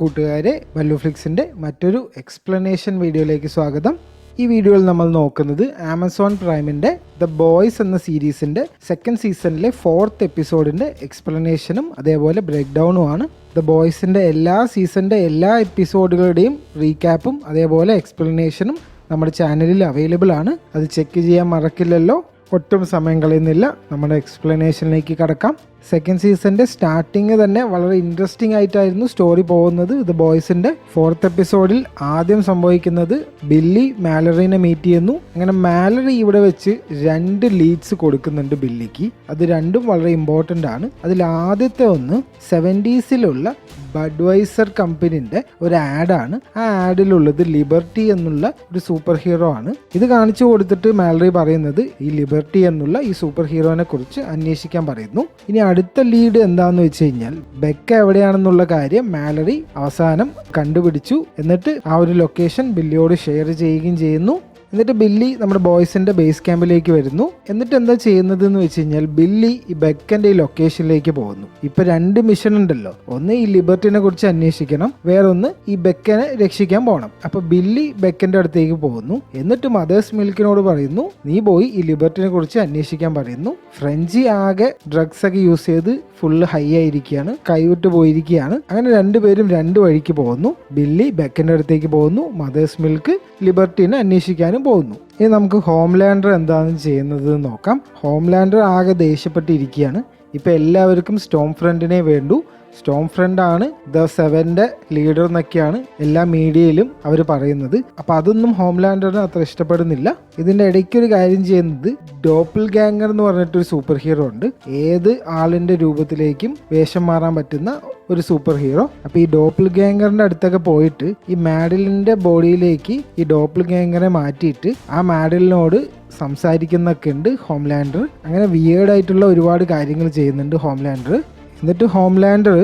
കൂട്ടുകാരെ, വല്ലുഫ്ലിക്സിൻ്റെ മറ്റൊരു എക്സ്പ്ലനേഷൻ വീഡിയോയിലേക്ക് സ്വാഗതം. ഈ വീഡിയോയിൽ നമ്മൾ നോക്കുന്നത് ആമസോൺ പ്രൈമിൻ്റെ ദ ബോയ്സ് എന്ന സീരീസിൻ്റെ സെക്കൻഡ് സീസണിലെ 4th എപ്പിസോഡിൻ്റെ എക്സ്പ്ലനേഷനും അതേപോലെ ബ്രേക്ക് ഡൗണുമാണ്. ദ ബോയ്സിൻ്റെ എല്ലാ സീസണിൻ്റെ എല്ലാ എപ്പിസോഡുകളുടെയും റീക്യാപ്പും അതേപോലെ എക്സ്പ്ലനേഷനും നമ്മുടെ ചാനലിൽ അവൈലബിൾ ആണ്. അത് ചെക്ക് ചെയ്യാൻ മറക്കില്ലല്ലോ. ഒട്ടും സമയം കളയുന്നില്ല, നമ്മുടെ എക്സ്പ്ലനേഷനിലേക്ക് കടക്കാം. സെക്കൻഡ് സീസണിൻ്റെ സ്റ്റാർട്ടിങ് തന്നെ വളരെ ഇൻട്രസ്റ്റിംഗ് ആയിട്ടായിരുന്നു സ്റ്റോറി പോകുന്നത്. ദ ബോയ്സിൻ്റെ 4th എപ്പിസോഡിൽ ആദ്യം സംഭവിക്കുന്നത് ബില്ലി മാലറിനെ മീറ്റ് ചെയ്യുന്നു. അങ്ങനെ മാലറി ഇവിടെ വെച്ച് 2 ലീഡ്സ് കൊടുക്കുന്നുണ്ട് ബില്ലിക്ക്. അത് രണ്ടും വളരെ ഇമ്പോർട്ടൻ്റ് ആണ്. അതിൽ ആദ്യത്തെ ഒന്ന് 70s ബഡ്വൈസർ കമ്പനിൻ്റെ ഒരു ആഡാണ്. ആ ആഡിലുള്ളത് ലിബർട്ടി എന്നുള്ള ഒരു സൂപ്പർ ഹീറോ ആണ്. ഇത് കാണിച്ചു കൊടുത്തിട്ട് മാലറി പറയുന്നത് ഈ ലിബർട്ടി എന്നുള്ള ഈ സൂപ്പർ ഹീറോനെ കുറിച്ച് അന്വേഷിക്കാൻ പറയുന്നു. ഇനി അടുത്ത ലീഡ് എന്താണെന്ന് വെച്ച് കഴിഞ്ഞാൽ ബെക്ക എവിടെയാണെന്നുള്ള കാര്യം മാലറി അവസാനം കണ്ടുപിടിച്ചു. എന്നിട്ട് ആ ഒരു ലൊക്കേഷൻ ബില്ലിയോട് ഷെയർ ചെയ്യുകയും ചെയ്യുന്നു. എന്നിട്ട് ബില്ലി നമ്മുടെ ബോയ്സിന്റെ ബേസ് ക്യാമ്പിലേക്ക് വരുന്നു. എന്നിട്ട് എന്താ ചെയ്യുന്നത് എന്ന് വെച്ച് കഴിഞ്ഞാൽ ബില്ലി ഈ ബെക്കന്റെ ഈ ലൊക്കേഷനിലേക്ക് പോകുന്നു. ഇപ്പൊ 2 മിഷൻ ഉണ്ടല്ലോ. ഒന്ന് ഈ ലിബർട്ടിനെ കുറിച്ച് അന്വേഷിക്കണം, വേറൊന്ന് ഈ ബെക്കനെ രക്ഷിക്കാൻ പോകണം. അപ്പൊ ബില്ലി ബെക്കന്റെ അടുത്തേക്ക് പോകുന്നു. എന്നിട്ട് മദേഴ്സ് മിൽക്കിനോട് പറയുന്നു, നീ പോയി ഈ ലിബർട്ടിനെ കുറിച്ച് അന്വേഷിക്കാൻ പറയുന്നു. ഫ്രഞ്ചി ആകെ ഡ്രഗ്സ് ഒക്കെ യൂസ് ചെയ്ത് ഫുള്ള് ഹൈ ആയിരിക്കുകയാണ്, കൈവിട്ട് പോയിരിക്കുകയാണ്. അങ്ങനെ 2 പേരും 2 വഴിക്ക് പോകുന്നു. ബില്ലി ബെക്കന്റെ അടുത്തേക്ക് പോകുന്നു, മദേഴ്സ് മിൽക്ക് ലിബർട്ടിനെ അന്വേഷിക്കാനും പോകുന്നു. ഇനി നമുക്ക് ഹോംലാൻഡർ എന്താണ് ചെയ്യുന്നത് നോക്കാം. ഹോംലാൻഡർ ആകെ ദേഷ്യപ്പെട്ടിരിക്കുകയാണ്. ഇപ്പൊ എല്ലാവർക്കും സ്റ്റോം ഫ്രണ്ടിനെ വേണ്ടു. സ്റ്റോം ഫ്രണ്ട് ആണ് ദ 7ന്റെ ലീഡർ എന്നൊക്കെയാണ് എല്ലാ മീഡിയയിലും അവർ പറയുന്നത്. അപ്പൊ അതൊന്നും ഹോംലാൻഡറിന് അത്ര ഇഷ്ടപ്പെടുന്നില്ല. ഇതിന്റെ ഇടയ്ക്ക് ഒരു കാര്യം ചെയ്യുന്നത് ഡോപ്പിൾ ഗാംഗർ എന്ന് പറഞ്ഞിട്ടൊരു സൂപ്പർ ഹീറോ ഉണ്ട്. ഏത് ആളിന്റെ രൂപത്തിലേക്കും വേഷം മാറാൻ പറ്റുന്ന ഒരു സൂപ്പർ ഹീറോ. അപ്പൊ ഈ ഡോപ്പിൾ ഗാംഗറിന്റെ അടുത്തൊക്കെ പോയിട്ട് ഈ മാഡിലിന്റെ ബോഡിയിലേക്ക് ഈ ഡോപ്പിൾ ഗാംഗറെ മാറ്റിയിട്ട് ആ മാഡിലിനോട് സംസാരിക്കുന്നൊക്കെ ഉണ്ട് ഹോംലാൻഡർ. അങ്ങനെ വിയേർഡായിട്ടുള്ള ഒരുപാട് കാര്യങ്ങൾ ചെയ്യുന്നുണ്ട് ഹോംലാൻഡർ. എന്നിട്ട് ഹോംലാൻഡർ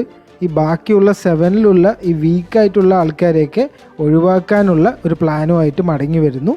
ഈ ബാക്കിയുള്ള 7ലുള്ള ഈ വീക്കായിട്ടുള്ള ആൾക്കാരെയൊക്കെ ഒഴിവാക്കാനുള്ള ഒരു പ്ലാനുമായിട്ട് മടങ്ങി വരുന്നു.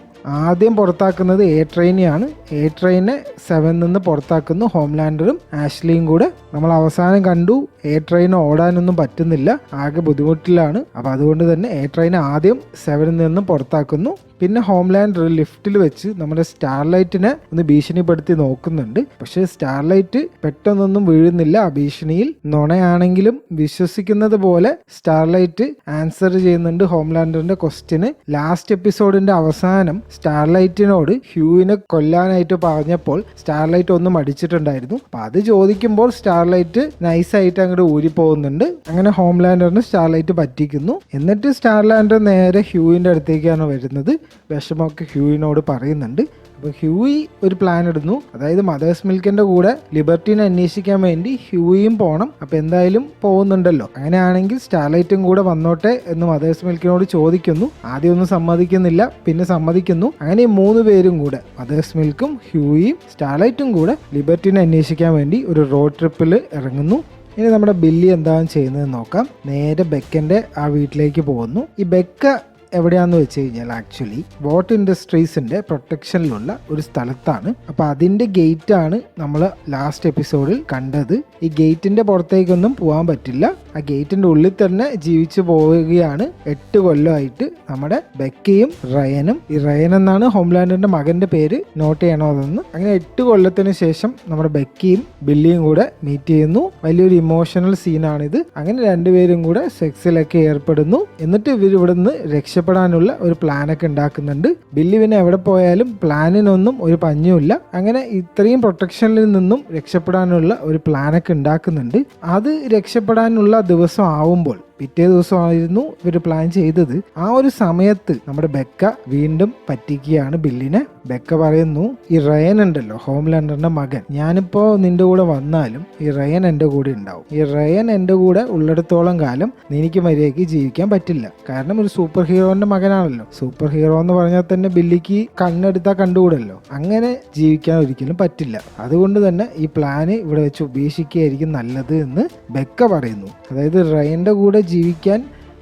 ആദ്യം പുറത്താക്കുന്നത് എ ട്രെയിനെയാണ്. എ ട്രെയിനെ 7 നിന്ന് പുറത്താക്കുന്നു ഹോംലാൻഡറും ആഷ്ലിയും കൂടെ. നമ്മൾ അവസാനം കണ്ടു എ ട്രെയിൻ ഓടാനൊന്നും പറ്റുന്നില്ല, ആകെ ബുദ്ധിമുട്ടിലാണ്. അപ്പം അതുകൊണ്ട് തന്നെ എ ട്രെയിനെ ആദ്യം 7 നിന്ന് പുറത്താക്കുന്നു. പിന്നെ ഹോംലാൻഡർ ലിഫ്റ്റിൽ വെച്ച് നമ്മുടെ സ്റ്റാർലൈറ്റിനെ ഒന്ന് ഭീഷണിപ്പെടുത്തി നോക്കുന്നുണ്ട്. പക്ഷേ സ്റ്റാർലൈറ്റ് പെട്ടെന്നൊന്നും വീഴുന്നില്ല ആ ഭീഷണിയിൽ. നുണയാണെങ്കിലും വിശ്വസിക്കുന്നത് പോലെ സ്റ്റാർലൈറ്റ് ആൻസർ ചെയ്യുന്നുണ്ട് ഹോംലാൻഡറിന്റെ ക്വസ്റ്റ്യന്. ലാസ്റ്റ് എപ്പിസോഡിന്റെ അവസാനം സ്റ്റാർലൈറ്റിനോട് ഹ്യൂവിനെ കൊല്ലാനായിട്ട് പറഞ്ഞപ്പോൾ സ്റ്റാർലൈറ്റ് ഒന്നും മടിച്ചിട്ടുണ്ടായിരുന്നു. അപ്പൊ അത് ചോദിക്കുമ്പോൾ സ്റ്റാർലൈറ്റ് നൈസായിട്ട് അങ്ങോട്ട് ഊരിപ്പോകുന്നുണ്ട്. അങ്ങനെ ഹോംലാൻഡറിന് സ്റ്റാർലൈറ്റ് പറ്റിക്കുന്നു. എന്നിട്ട് സ്റ്റാർലാൻഡർ നേരെ ഹ്യൂവിന്റെ അടുത്തേക്കാണ് വരുന്നത്. വിഷമമൊക്കെ ഹ്യൂവിനോട് പറയുന്നുണ്ട്. അപ്പോൾ ഹ്യൂയി ഒരു പ്ലാൻ ഇടുന്നു. അതായത് മദേഴ്സ് മിൽക്കിന്റെ കൂടെ ലിബർട്ടിനെ അന്വേഷിക്കാൻ വേണ്ടി ഹ്യൂയിയും പോകണം. അപ്പോൾ എന്തായാലും പോകുന്നുണ്ടല്ലോ, അങ്ങനെയാണെങ്കിൽ സ്റ്റാർലൈറ്റും കൂടെ വന്നോട്ടെ എന്ന് മദേഴ്സ് മിൽക്കിനോട് ചോദിക്കുന്നു. ആദ്യം ഒന്നും സമ്മതിക്കുന്നില്ല, പിന്നെ സമ്മതിക്കുന്നു. അങ്ങനെ 3 പേരും കൂടെ മദേഴ്സ് മിൽക്കും ഹ്യൂയിയും സ്റ്റാർലൈറ്റും കൂടെ ലിബർട്ടിനെ അന്വേഷിക്കാൻ വേണ്ടി ഒരു റോഡ് ട്രിപ്പിൽ ഇറങ്ങുന്നു. ഇനി നമ്മുടെ ബില്ലി എന്താണ് ചെയ്യുന്നത് നോക്കാം. നേരെ ബെക്കന്റെ ആ വീട്ടിലേക്ക് പോകുന്നു. ഈ ബെക്ക എവിടെയാന്ന് വെച്ച് കഴിഞ്ഞാൽ ആക്ച്വലി വോട്ട് ഇൻഡസ്ട്രീസിന്റെ പ്രൊട്ടക്ഷനിലുള്ള ഒരു സ്ഥലത്താണ്. അപ്പൊ അതിന്റെ ഗേറ്റ് ആണ് നമ്മൾ ലാസ്റ്റ് എപ്പിസോഡിൽ കണ്ടത്. ഈ ഗേറ്റിന്റെ പുറത്തേക്കൊന്നും പോകാൻ പറ്റില്ല. ആ ഗേറ്റിന്റെ ഉള്ളിൽ തന്നെ ജീവിച്ചു പോവുകയാണ് 8 കൊല്ലമായിട്ട് നമ്മുടെ ബെക്കയും റയനും. ഈ റയൻ എന്നാണ് ഹോംലാൻഡറിന്റെ മകന്റെ പേര്, നോട്ട് ചെയ്യണോ അതെന്ന്. അങ്ങനെ 8 കൊല്ലത്തിന് ശേഷം നമ്മുടെ ബെക്കയും ബില്ലിയും കൂടെ മീറ്റ് ചെയ്യുന്നു. വലിയൊരു ഇമോഷണൽ സീനാണിത്. അങ്ങനെ 2 പേരും കൂടെ സെക്സിലൊക്കെ ഏർപ്പെടുന്നു. എന്നിട്ട് ഇവർ ഇവിടുന്ന് രക്ഷപ്പെടാനുള്ള ഒരു പ്ലാനൊക്കെ ഉണ്ടാക്കുന്നുണ്ട്. ബില്ലി പിന്നെ എവിടെ പോയാലും പ്ലാനിനൊന്നും ഒരു പഞ്ഞുമില്ല. അങ്ങനെ ഇത്രയും പ്രൊട്ടക്ഷനിൽ നിന്നും രക്ഷപ്പെടാനുള്ള ഒരു പ്ലാനൊക്കെ ഉണ്ടാക്കുന്നുണ്ട്. അത് രക്ഷപ്പെടാനുള്ള ദിവസം ആവുമ്പോൾ പിറ്റേ ദിവസമായിരുന്നു ഇവർ പ്ലാൻ ചെയ്തത്. ആ ഒരു സമയത്ത് നമ്മുടെ ബെക്ക വീണ്ടും പറ്റിക്കുകയാണ് ബില്ലിനെ. ബെക്ക പറയുന്നു, ഈ റയൻ ഉണ്ടല്ലോ ഹോംലാൻഡറിന്റെ മകൻ, ഞാനിപ്പോ നിന്റെ കൂടെ വന്നാലും ഈ റയൻ എന്റെ കൂടെ ഉണ്ടാവും. ഈ റയൻ എന്റെ കൂടെ ഉള്ളിടത്തോളം കാലം എനിക്ക് മര്യാദയ്ക്ക് ജീവിക്കാൻ പറ്റില്ല. കാരണം ഒരു സൂപ്പർ ഹീറോന്റെ മകനാണല്ലോ. സൂപ്പർ ഹീറോ എന്ന് പറഞ്ഞാൽ തന്നെ ബില്ലിക്ക് കണ്ണെടുത്താൽ കണ്ടുകൂടല്ലോ. അങ്ങനെ ജീവിക്കാൻ ഒരിക്കലും പറ്റില്ല. അതുകൊണ്ട് തന്നെ ഈ പ്ലാന് ഇവിടെ വെച്ച് ഉപേക്ഷിക്കുകയായിരിക്കും നല്ലത് എന്ന് ബെക്ക പറയുന്നു. അതായത് റയന്റെ കൂടെ ജീവിക്കാൻ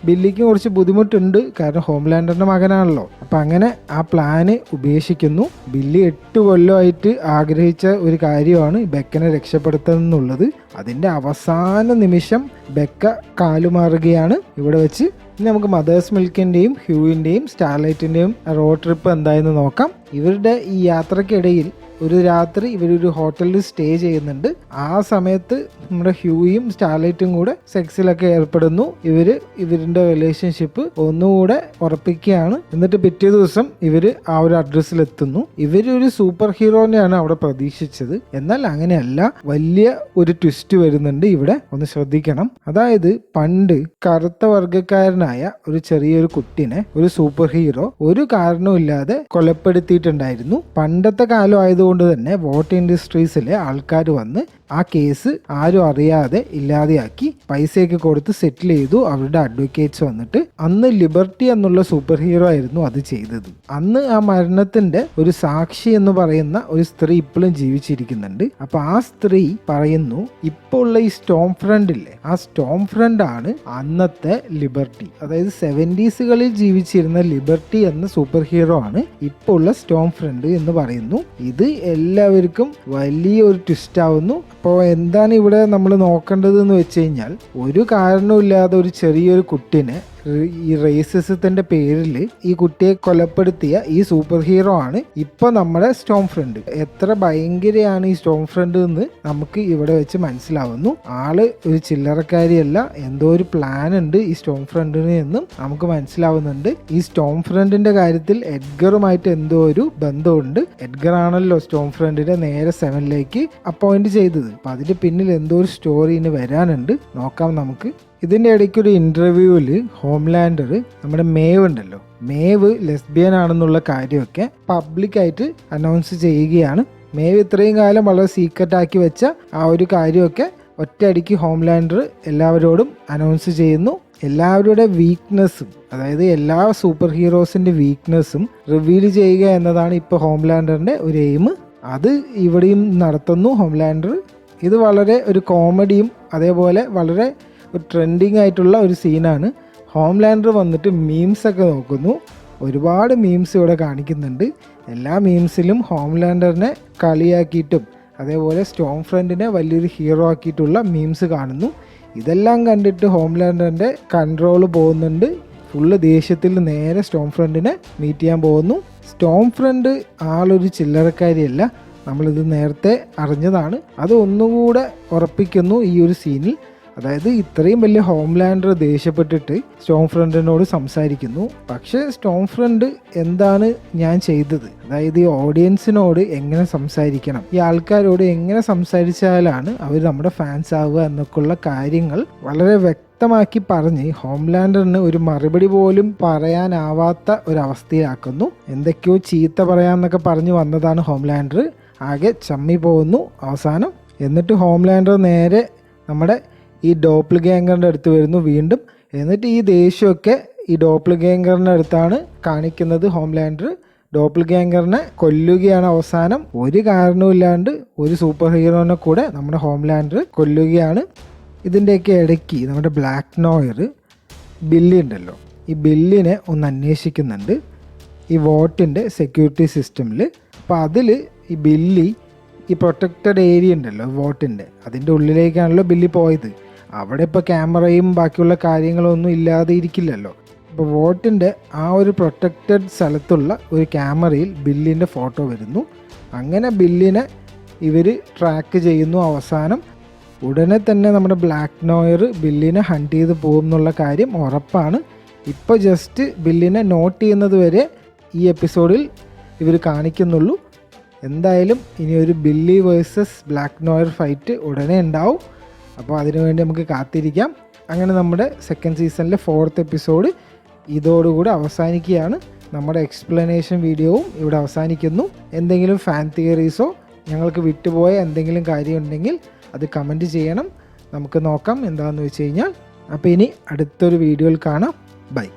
ബില്ലിക്ക് കുറച്ച് ബുദ്ധിമുട്ടുണ്ട്, കാരണം ഹോംലാൻഡറിന്റെ മകനാണല്ലോ. അപ്പം അങ്ങനെ ആ പ്ലാന് ഉപേക്ഷിക്കുന്നു. ബില്ലി 8 കൊല്ലമായിട്ട് ആഗ്രഹിച്ച ഒരു കാര്യമാണ് ബെക്കനെ രക്ഷപ്പെടുത്തുക എന്നുള്ളത്. അതിൻ്റെ അവസാന നിമിഷം ബെക്ക കാലുമാറുകയാണ് ഇവിടെ വെച്ച്. ഇനി നമുക്ക് മദേഴ്സ് മിൽക്കിൻ്റെയും ഹ്യൂവിൻ്റെയും സ്റ്റാർലൈറ്റിൻ്റെയും റോഡ് ട്രിപ്പ് എന്തായെന്ന് നോക്കാം. ഇവരുടെ ഈ യാത്രക്കിടയിൽ ഒരു രാത്രി ഇവരൊരു ഹോട്ടലിൽ സ്റ്റേ ചെയ്യുന്നുണ്ട്. ആ സമയത്ത് നമ്മുടെ ഹ്യൂയും സ്റ്റാർലൈറ്റും കൂടെ സെക്സിലൊക്കെ ഏർപ്പെടുന്നു. ഇവരുടെ റിലേഷൻഷിപ്പ് ഒന്നുകൂടെ ഉറപ്പിക്കുകയാണ്. എന്നിട്ട് പിറ്റേ ദിവസം ഇവര് ആ ഒരു അഡ്രസ്സിലെത്തുന്നു. ഇവരൊരു സൂപ്പർ ഹീറോനെയാണ് അവിടെ പ്രതീക്ഷിച്ചത്. എന്നാൽ അങ്ങനെയല്ല, വലിയ ഒരു ട്വിസ്റ്റ് വരുന്നുണ്ട് ഇവിടെ, ഒന്ന് ശ്രദ്ധിക്കണം. അതായത് പണ്ട് കറുത്ത വർഗ്ഗക്കാരനായ ഒരു ചെറിയൊരു കുട്ടിനെ ഒരു സൂപ്പർ ഹീറോ ഒരു കാരണവുമില്ലാതെ കൊലപ്പെടുത്തിയിട്ടുണ്ടായിരുന്നു. പണ്ടത്തെ കാലം ആയതുകൊണ്ട് തന്നെ വോട്ട് ഇൻഡസ്ട്രീസിലെ ആൾക്കാർ വന്ന് ആ കേസ് ആരും അറിയാതെ ഇല്ലാതെയാക്കി പൈസയൊക്കെ കൊടുത്ത് സെറ്റിൽ ചെയ്തു അവരുടെ അഡ്വക്കേറ്റ്സ് വന്നിട്ട്. അന്ന് ലിബർട്ടി എന്നുള്ള സൂപ്പർ ഹീറോ ആയിരുന്നു അത് ചെയ്തത്. അന്ന് ആ മരണത്തിന്റെ ഒരു സാക്ഷി എന്ന് പറയുന്ന ഒരു സ്ത്രീ ഇപ്പോഴും ജീവിച്ചിരിക്കുന്നുണ്ട്. അപ്പൊ ആ സ്ത്രീ പറയുന്നു, ഇപ്പോൾ ഉള്ള ഈ സ്റ്റോം ഫ്രണ്ട് ഇല്ലേ, ആ സ്റ്റോം ഫ്രണ്ട് ആണ് അന്നത്തെ ലിബർട്ടി. അതായത് 70s ജീവിച്ചിരുന്ന ലിബർട്ടി എന്ന സൂപ്പർ ഹീറോ ആണ് ഇപ്പോൾ ഉള്ള സ്റ്റോം ഫ്രണ്ട് എന്ന് പറയുന്നു. ഇത് എല്ലാവർക്കും വലിയൊരു ട്വിസ്റ്റ് ആവുന്നു. അപ്പോൾ എന്താണ് ഇവിടെ നമ്മൾ നോക്കേണ്ടത് എന്ന് വെച്ച് കഴിഞ്ഞാൽ, ഒരു കാരണവുമില്ലാതെ ഒരു ചെറിയൊരു കുട്ടിനെ ഈ റേസിസത്തിന്റെ പേരിൽ ഈ കുട്ടിയെ കൊലപ്പെടുത്തിയ ഈ സൂപ്പർ ഹീറോ ആണ് ഇപ്പൊ നമ്മുടെ സ്റ്റോം ഫ്രണ്ട്. എത്ര ഭയങ്കരയാണ് ഈ സ്റ്റോം ഫ്രണ്ട് എന്ന് നമുക്ക് ഇവിടെ വെച്ച് മനസ്സിലാവുന്നു. ആള് ഒരു ചില്ലറക്കാരിയല്ല, എന്തോ ഒരു പ്ലാൻ ഉണ്ട് ഈ സ്റ്റോം ഫ്രണ്ടിന് എന്നും നമുക്ക് മനസ്സിലാവുന്നുണ്ട്. ഈ സ്റ്റോം ഫ്രണ്ടിന്റെ കാര്യത്തിൽ എഡ്ഗറുമായിട്ട് എന്തോ ഒരു ബന്ധമുണ്ട്. എഡ്ഗർ ആണല്ലോ സ്റ്റോം ഫ്രണ്ടിനെ നേരെ 7ലേക്ക് അപ്പോയിന്റ് ചെയ്തത്. അപ്പൊ അതിന്റെ പിന്നിൽ എന്തോ ഒരു സ്റ്റോറി ഇനി വരാനുണ്ട്, നോക്കാം നമുക്ക്. ഇതിൻ്റെ ഇടയ്ക്ക് ഒരു ഇൻ്റർവ്യൂവിൽ ഹോംലാൻഡർ നമ്മുടെ മേവ് ഉണ്ടല്ലോ, മേവ് ലെസ്ബിയൻ ആണെന്നുള്ള കാര്യമൊക്കെ പബ്ലിക്കായിട്ട് അനൗൺസ് ചെയ്യുകയാണ്. മേവ് ഇത്രയും കാലം വളരെ സീക്രട്ട് ആക്കി വെച്ച ആ ഒരു കാര്യമൊക്കെ ഒറ്റയടിക്ക് ഹോംലാൻഡർ എല്ലാവരോടും അനൗൺസ് ചെയ്യുന്നു. എല്ലാവരുടെ വീക്ക്നെസ്സും, അതായത് എല്ലാ സൂപ്പർ ഹീറോസിൻ്റെ വീക്ക്നെസ്സും റിവീൽ ചെയ്യുക എന്നതാണ് ഇപ്പോൾ ഹോംലാൻഡറിൻ്റെ ഒരു എയിം. അത് ഇവിടെയും നടത്തുന്നു ഹോംലാൻഡർ. ഇത് വളരെ ഒരു കോമഡിയും അതേപോലെ വളരെ ട്രെൻഡിങ് ആയിട്ടുള്ള ഒരു സീനാണ്. ഹോംലാൻഡർ വന്നിട്ട് മീംസൊക്കെ നോക്കുന്നു. ഒരുപാട് മീംസ് ഇവിടെ കാണിക്കുന്നുണ്ട്. എല്ലാ മീംസിലും ഹോംലാൻഡറിനെ കളിയാക്കിയിട്ടും അതേപോലെ സ്റ്റോം ഫ്രണ്ടിനെ വലിയൊരു ഹീറോ ആക്കിയിട്ടുള്ള മീംസ് കാണുന്നു. ഇതെല്ലാം കണ്ടിട്ട് ഹോംലാൻഡറിൻ്റെ കൺട്രോൾ പോകുന്നുണ്ട്. ഫുള്ള് ദേഷ്യത്തിൽ നേരെ സ്റ്റോം ഫ്രണ്ടിനെ മീറ്റ് ചെയ്യാൻ പോകുന്നു. സ്റ്റോം ഫ്രണ്ട് ആളൊരു ചില്ലറക്കാരിയല്ല, നമ്മളിത് നേരത്തെ അറിഞ്ഞതാണ്. അത് ഒന്നുകൂടെ ഉറപ്പിക്കുന്നു ഈ ഒരു സീനിൽ. അതായത് ഇത്രയും വലിയ ഹോംലാൻഡർ ദേഷ്യപ്പെട്ടിട്ട് സ്റ്റോം ഫ്രണ്ടിനോട് സംസാരിക്കുന്നു. പക്ഷേ സ്റ്റോം ഫ്രണ്ട് എന്താണ് ഞാൻ ചെയ്തത്, അതായത് ഈ ഓഡിയൻസിനോട് എങ്ങനെ സംസാരിക്കണം, ഈ ആൾക്കാരോട് എങ്ങനെ സംസാരിച്ചാലാണ് അവർ നമ്മുടെ ഫാൻസ് ആവുക എന്നൊക്കെയുള്ള കാര്യങ്ങൾ വളരെ വ്യക്തമാക്കി പറഞ്ഞ് ഹോംലാൻഡറിന് ഒരു മറുപടി പോലും പറയാനാവാത്ത ഒരവസ്ഥയിലാക്കുന്നു. എന്തൊക്കെയോ ചീത്ത പറയാന്നൊക്കെ പറഞ്ഞു വന്നതാണ് ഹോംലാൻഡർ. ആകെ ചമ്മി പോകുന്നു അവസാനം. എന്നിട്ട് ഹോംലാൻഡർ നേരെ നമ്മുടെ ഈ ഡോപ്പിൾ ഗാംഗറിൻ്റെ അടുത്ത് വരുന്നു വീണ്ടും. എന്നിട്ട് ഈ ദേഷ്യമൊക്കെ ഈ ഡോപ്പിൾ ഗാംഗറിൻ്റെ അടുത്താണ് കാണിക്കുന്നത് ഹോംലാൻഡർ. ഡോപ്പിൾ ഗാംഗറിനെ കൊല്ലുകയാണ് അവസാനം. ഒരു കാരണവുമില്ലാണ്ട് ഒരു സൂപ്പർ ഹീറോനെ കൂടെ നമ്മുടെ ഹോംലാൻഡർ കൊല്ലുകയാണ്. ഇതിൻ്റെയൊക്കെ ഇടയ്ക്ക് നമ്മുടെ ബ്ലാക്ക് നോയർ ബില്ലി ഉണ്ടല്ലോ, ഈ ബില്ലിനെ ഒന്ന് അന്വേഷിക്കുന്നുണ്ട് ഈ വോട്ടിൻ്റെ സെക്യൂരിറ്റി സിസ്റ്റമിൽ. അപ്പോൾ അതിൽ ഈ ബില്ലി ഈ പ്രൊട്ടക്റ്റഡ് ഏരിയ ഉണ്ടല്ലോ വോട്ടിൻ്റെ, അതിൻ്റെ ഉള്ളിലേക്കാണല്ലോ ബില്ലി പോയത്. അവിടെ ഇപ്പോൾ ക്യാമറയും ബാക്കിയുള്ള കാര്യങ്ങളൊന്നും ഇല്ലാതെ ഇരിക്കില്ലല്ലോ. അപ്പോൾ വോട്ടിൻ്റെ ആ ഒരു പ്രൊട്ടക്റ്റഡ് സ്ഥലത്തുള്ള ഒരു ക്യാമറയിൽ ബില്ലിൻ്റെ ഫോട്ടോ വരുന്നു. അങ്ങനെ ബില്ലിനെ ഇവർ ട്രാക്ക് ചെയ്യുന്നു. അവസാനം ഉടനെ തന്നെ നമ്മുടെ ബ്ലാക്ക് നോയർ ബില്ലിനെ ഹണ്ട് ചെയ്ത് പോകും എന്നുള്ള കാര്യം ഉറപ്പാണ്. ഇപ്പോൾ ജസ്റ്റ് ബില്ലിനെ നോട്ട് ചെയ്യുന്നത് വരെ ഈ എപ്പിസോഡിൽ ഇവർ കാണിക്കുന്നുള്ളൂ. എന്തായാലും ഇനി ഒരു Billy versus black noir fight ഉടനെ ഉണ്ടാവും. അപ്പോൾ അതിനുവേണ്ടി നമുക്ക് കാത്തിരിക്കാം. അങ്ങനെ നമ്മുടെ സെക്കൻഡ് സീസണിലെ 4th എപ്പിസോഡ് ഇതോടുകൂടി അവസാനിക്കുകയാണ്. നമ്മുടെ എക്സ്പ്ലനേഷൻ വീഡിയോവും ഇവിടെ അവസാനിക്കുന്നു. എന്തെങ്കിലും ഫാൻ തിയറീസോ ഞങ്ങൾക്ക് വിട്ടുപോയ എന്തെങ്കിലും കാര്യം ഉണ്ടെങ്കിൽ അത് കമൻറ്റ് ചെയ്യണം. നമുക്ക് നോക്കാം എന്താണെന്ന് വെച്ച് കഴിഞ്ഞാൽ. അപ്പോൾ ഇനി അടുത്തൊരു വീഡിയോയിൽ കാണാം. ബൈ.